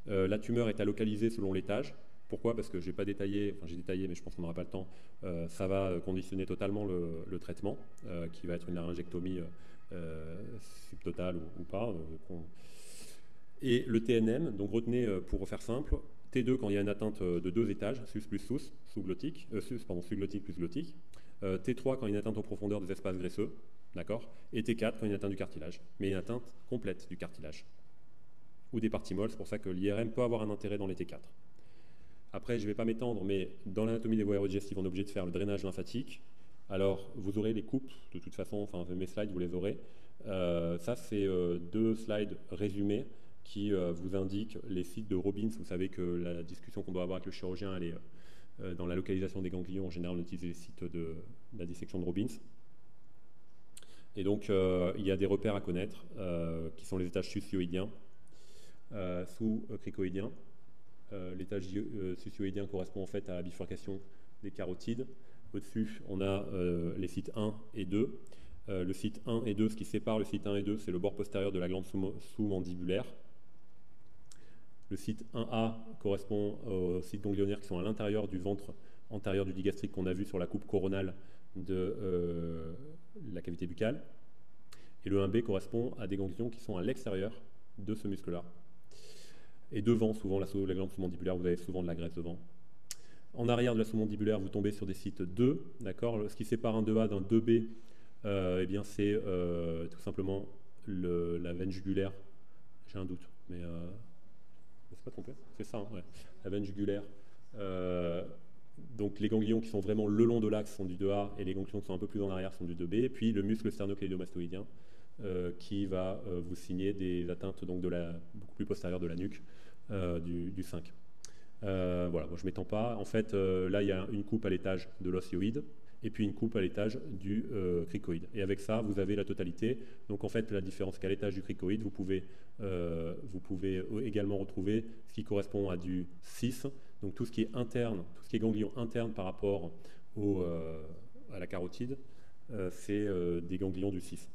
La tumeur est à localiser selon l'étage. Pourquoi? Parce que j'ai pas détaillé, enfin j'ai détaillé, mais je pense qu'on n'aura pas le temps. Ça va conditionner totalement le traitement, qui va être une laryngectomie subtotale ou pas. Et le TNM, donc retenez pour faire simple, T2 quand il y a une atteinte de 2 étages, sus plus sous-glottique, sous-glottique plus glottique. T3 quand il y a une atteinte en profondeur des espaces graisseux, d'accord? Et T4 quand il y a une atteinte du cartilage, mais une atteinte complète du cartilage ou des parties molles, c'est pour ça que l'IRM peut avoir un intérêt dans les T4. Après, je ne vais pas m'étendre, mais dans l'anatomie des voies aérodigestives, on est obligé de faire le drainage lymphatique. Alors, vous aurez les coupes, de toute façon, enfin, mes slides, vous les aurez. Ça, c'est 2 slides résumés qui vous indiquent les sites de Robbins. Vous savez que la discussion qu'on doit avoir avec le chirurgien, elle est dans la localisation des ganglions. En général, on utilise les sites de la dissection de Robbins. Et donc, il y a des repères à connaître, qui sont les étages sucioïdiens, sous-cricoïdiens. L'étage sucioïdien correspond en fait à la bifurcation des carotides. Au-dessus, on a les sites 1 et 2. Le site 1 et 2, ce qui sépare le site 1 et 2, c'est le bord postérieur de la glande sous-mandibulaire. Le site 1A correspond aux sites ganglionnaires qui sont à l'intérieur du ventre antérieur du digastrique qu'on a vu sur la coupe coronale de la cavité buccale. Et le 1B correspond à des ganglions qui sont à l'extérieur de ce muscle-là. Et devant, souvent, la glande sous-mandibulaire, vous avez souvent de la graisse devant. En arrière de la sous-mandibulaire, vous tombez sur des sites 2, d'accord. Ce qui sépare un 2A d'un 2B, eh bien, c'est tout simplement la veine jugulaire. J'ai un doute, mais je ne me suis pas trompé. C'est ça, hein, ouais. La veine jugulaire. Donc les ganglions qui sont vraiment le long de l'axe sont du 2A et les ganglions qui sont un peu plus en arrière sont du 2B. Et puis le muscle sternocléidomastoïdien qui va vous signer des atteintes donc, beaucoup plus postérieures de la nuque du 5. Voilà, bon, je ne m'étends pas. En fait, là, il y a une coupe à l'étage de l'os-hyoïde et puis une coupe à l'étage du cricoïde. Et avec ça, vous avez la totalité. Donc en fait, la différence qu'à l'étage du cricoïde, vous pouvez également retrouver ce qui correspond à du 6. Donc tout ce qui est interne, tout ce qui est ganglion interne par rapport à la carotide, c'est des ganglions du 6.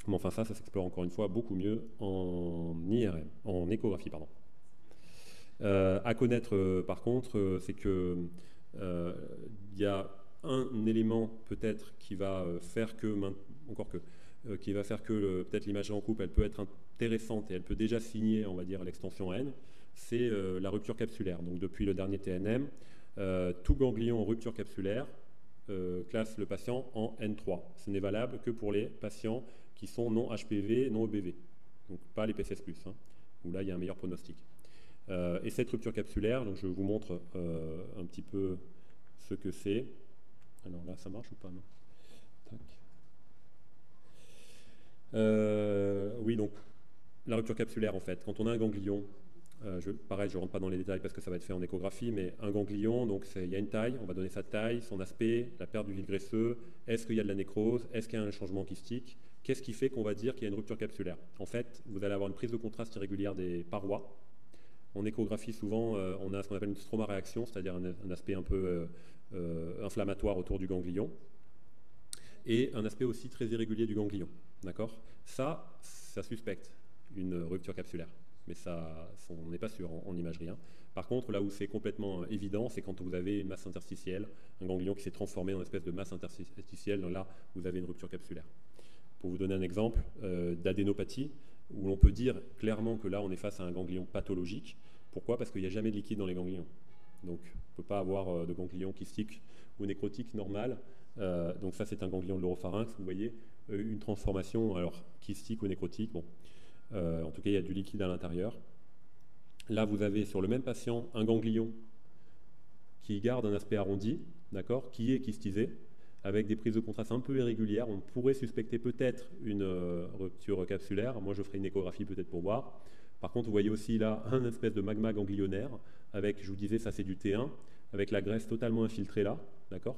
Mais enfin ça s'explore encore une fois beaucoup mieux en IRM, en échographie, pardon. À connaître par contre, c'est que il y a un élément peut-être qui va faire que, qui va faire que peut-être l'imagerie en coupe, elle peut être intéressante et elle peut déjà signer, on va dire, l'extension N, c'est la rupture capsulaire. Donc depuis le dernier TNM, tout ganglion en rupture capsulaire classe le patient en N3. Ce n'est valable que pour les patients qui sont non HPV, non EBV, donc pas les PCS+, hein, où là il y a un meilleur pronostic. Et cette rupture capsulaire, donc je vous montre un petit peu ce que c'est. Alors là, ça marche ou pas, non? Oui, donc la rupture capsulaire, en fait, quand on a un ganglion, pareil, je ne rentre pas dans les détails parce que ça va être fait en échographie, mais un ganglion, donc il y a une taille, on va donner sa taille, son aspect, la perte du fil graisseux, est-ce qu'il y a de la nécrose, est-ce qu'il y a un changement kystique, qu'est-ce qui fait qu'on va dire qu'il y a une rupture capsulaire? En fait, vous allez avoir une prise de contraste irrégulière des parois. En échographie, souvent, on a ce qu'on appelle une stroma-réaction, c'est-à-dire un aspect un peu inflammatoire autour du ganglion, et un aspect aussi très irrégulier du ganglion. D'accord? Ça suspecte une rupture capsulaire, mais ça, on n'est pas sûr en imagerie. Hein. Par contre, là où c'est complètement évident, c'est quand vous avez une masse interstitielle, un ganglion qui s'est transformé en espèce de masse interstitielle, donc là, vous avez une rupture capsulaire. Pour vous donner un exemple d'adénopathie, où l'on peut dire clairement que là, on est face à un ganglion pathologique. Pourquoi? Parce qu'il n'y a jamais de liquide dans les ganglions. Donc, on ne peut pas avoir de ganglion kystique ou nécrotique normal. Donc ça, c'est un ganglion de l'oropharynx. Vous voyez, une transformation, alors kystique ou nécrotique. Bon. En tout cas, il y a du liquide à l'intérieur. Là, vous avez sur le même patient un ganglion qui garde un aspect arrondi, d'accord, qui est kystisé, avec des prises de contraste un peu irrégulières. On pourrait suspecter peut-être une rupture capsulaire. Moi, je ferai une échographie peut-être pour voir. Par contre, vous voyez aussi là un espèce de magma ganglionnaire avec, je vous disais, ça c'est du T1, avec la graisse totalement infiltrée là, d'accord?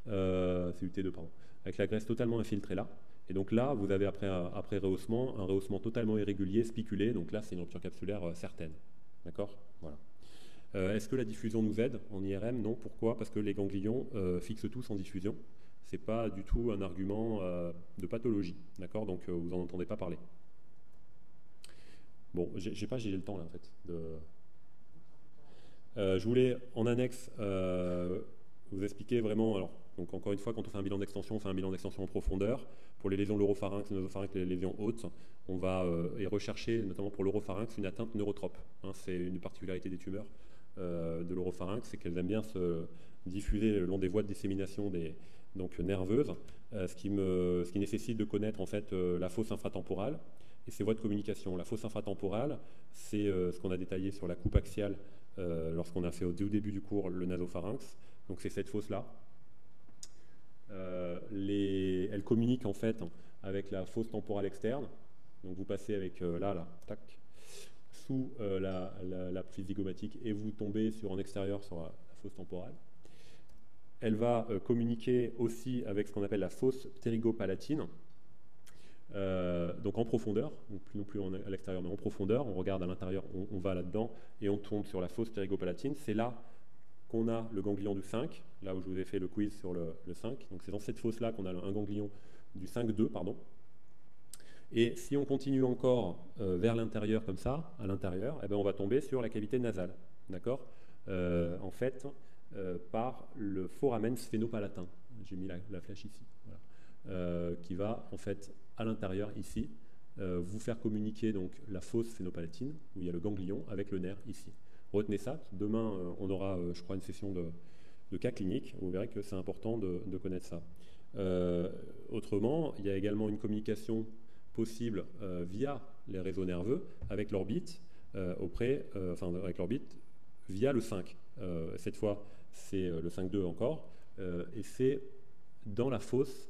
C'est du T2, pardon. Avec la graisse totalement infiltrée là. Et donc là, vous avez après rehaussement, un rehaussement totalement irrégulier, spiculé. Donc là, c'est une rupture capsulaire certaine. D'accord? Voilà. Est-ce que la diffusion nous aide en IRM? Non. Pourquoi? Parce que les ganglions fixent tous en diffusion. Ce n'est pas du tout un argument de pathologie. D'accord? Donc vous n'en entendez pas parler. Bon, j'ai le temps là en fait. Je voulais en annexe vous expliquer vraiment. Alors, donc encore une fois, quand on fait un bilan d'extension, on fait un bilan d'extension en profondeur. Pour les lésions de l'oropharynx, nasopharynx, les lésions hautes, on va y rechercher, notamment pour l'oropharynx, une atteinte neurotrope. Hein, c'est une particularité des tumeurs de l'oropharynx, c'est qu'elles aiment bien se diffuser le long des voies de dissémination donc nerveuses, ce qui nécessite de connaître en fait la fosse infratemporale et ses voies de communication. La fosse infratemporale, c'est ce qu'on a détaillé sur la coupe axiale lorsqu'on a fait au début du cours le nasopharynx. Donc c'est cette fosse-là. Elle communique en fait avec la fosse temporale externe. Donc vous passez avec là, tac, sous la prise zygomatique et vous tombez en extérieur sur la fosse temporale. Elle va communiquer aussi avec ce qu'on appelle la fosse ptérygopalatine. Donc en profondeur, donc non plus à l'extérieur mais en profondeur, on regarde à l'intérieur, on va là-dedans et on tombe sur la fosse ptérygopalatine. C'est là qu'on a le ganglion du 5, là où je vous ai fait le quiz sur le 5. Donc c'est dans cette fosse-là qu'on a un ganglion du 5,2, pardon. Et si on continue encore vers l'intérieur comme ça, à l'intérieur, eh ben on va tomber sur la cavité nasale, d'accord, en fait, par le foramen sphénopalatin. J'ai mis la flèche ici, voilà. Qui va en fait à l'intérieur ici vous faire communiquer donc la fosse sphénopalatine où il y a le ganglion avec le nerf ici. Retenez ça. Demain on aura, je crois, une session de cas cliniques. Vous verrez que c'est important de connaître ça. Autrement, il y a également une communication possible via les réseaux nerveux avec l'orbite avec l'orbite via le 5. Cette fois, c'est le 5,2 encore, et c'est dans la fosse,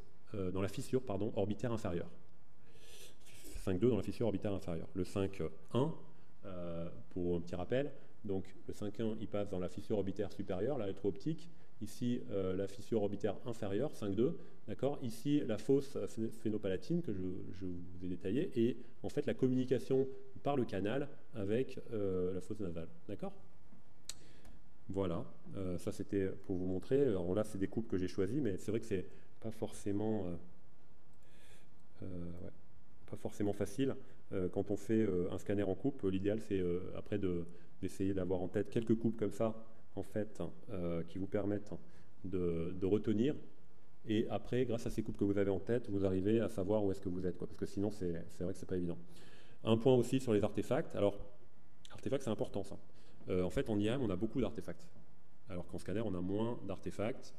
dans la fissure orbitaire inférieure. 5,2 dans la fissure orbitaire inférieure. Le 5,1, pour un petit rappel, donc le 5,1 il passe dans la fissure orbitaire supérieure, la rétro-optique. Ici, la fissure orbitaire inférieure, 5,2, d'accord. Ici, la fosse sphénopalatine que je vous ai détaillée, et en fait la communication par le canal avec la fosse nasale, d'accord. Voilà, ça c'était pour vous montrer. Alors là, c'est des coupes que j'ai choisies, mais c'est vrai que c'est pas forcément facile. Quand on fait un scanner en coupe, l'idéal c'est après d'essayer d'avoir en tête quelques coupes comme ça, en fait, qui vous permettent de retenir. Et après, grâce à ces coupes que vous avez en tête, vous arrivez à savoir où est-ce que vous êtes, quoi, parce que sinon, c'est vrai que c'est pas évident. Un point aussi sur les artefacts. Alors, artefacts, c'est important ça. En fait, en IAM, on a beaucoup d'artefacts. Alors qu'en scanner, on a moins d'artefacts.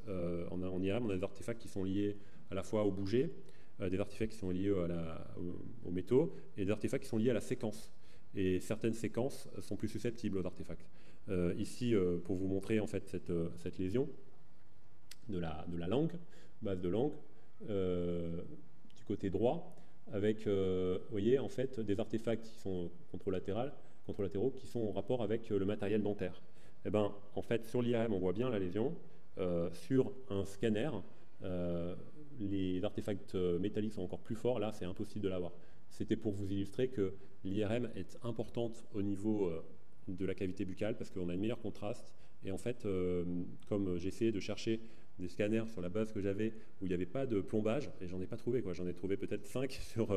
En IAM, on a des artefacts qui sont liés à la fois au bouger, des artefacts qui sont liés aux métaux, et des artefacts qui sont liés à la séquence. Et certaines séquences sont plus susceptibles aux artefacts. Ici, pour vous montrer en fait cette lésion de la langue, base de langue, du côté droit, avec, vous voyez, en fait, des artefacts qui sont contralatéraux, qui sont en rapport avec le matériel dentaire. Et ben, en fait, sur l'IRM, on voit bien la lésion. Sur un scanner, les artefacts métalliques sont encore plus forts. Là, c'est impossible de l'avoir. C'était pour vous illustrer que l'IRM est importante au niveau de la cavité buccale parce qu'on a un meilleur contraste. Et en fait, comme j'ai essayé de chercher des scanners sur la base que j'avais où il n'y avait pas de plombage, et j'en ai pas trouvé, quoi. J'en ai trouvé peut-être 5 sur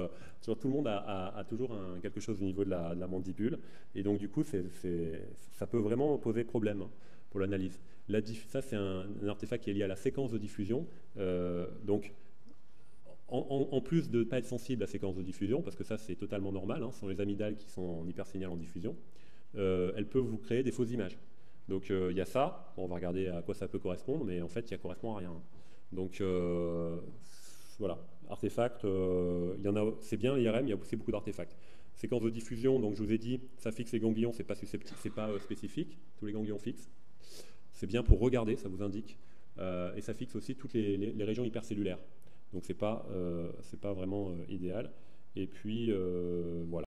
tout le monde a toujours quelque chose au niveau de la mandibule. Et donc du coup, ça peut vraiment poser problème pour l'analyse. Ça, c'est un artefact qui est lié à la séquence de diffusion. Donc, en plus de ne pas être sensible à la séquence de diffusion, parce que ça c'est totalement normal, ce sont les amygdales qui sont en hypersignal en diffusion, elles peuvent vous créer des fausses images. Donc il y a ça, on va regarder à quoi ça peut correspondre, mais en fait il ne correspond à rien. Donc voilà, artefacts, c'est bien l'IRM, il y a aussi beaucoup d'artefacts. Séquence de diffusion, donc je vous ai dit, ça fixe les ganglions, c'est pas spécifique, tous les ganglions fixes. C'est bien pour regarder, ça vous indique, et ça fixe aussi toutes les régions hypercellulaires. Donc c'est pas vraiment idéal. Et puis voilà.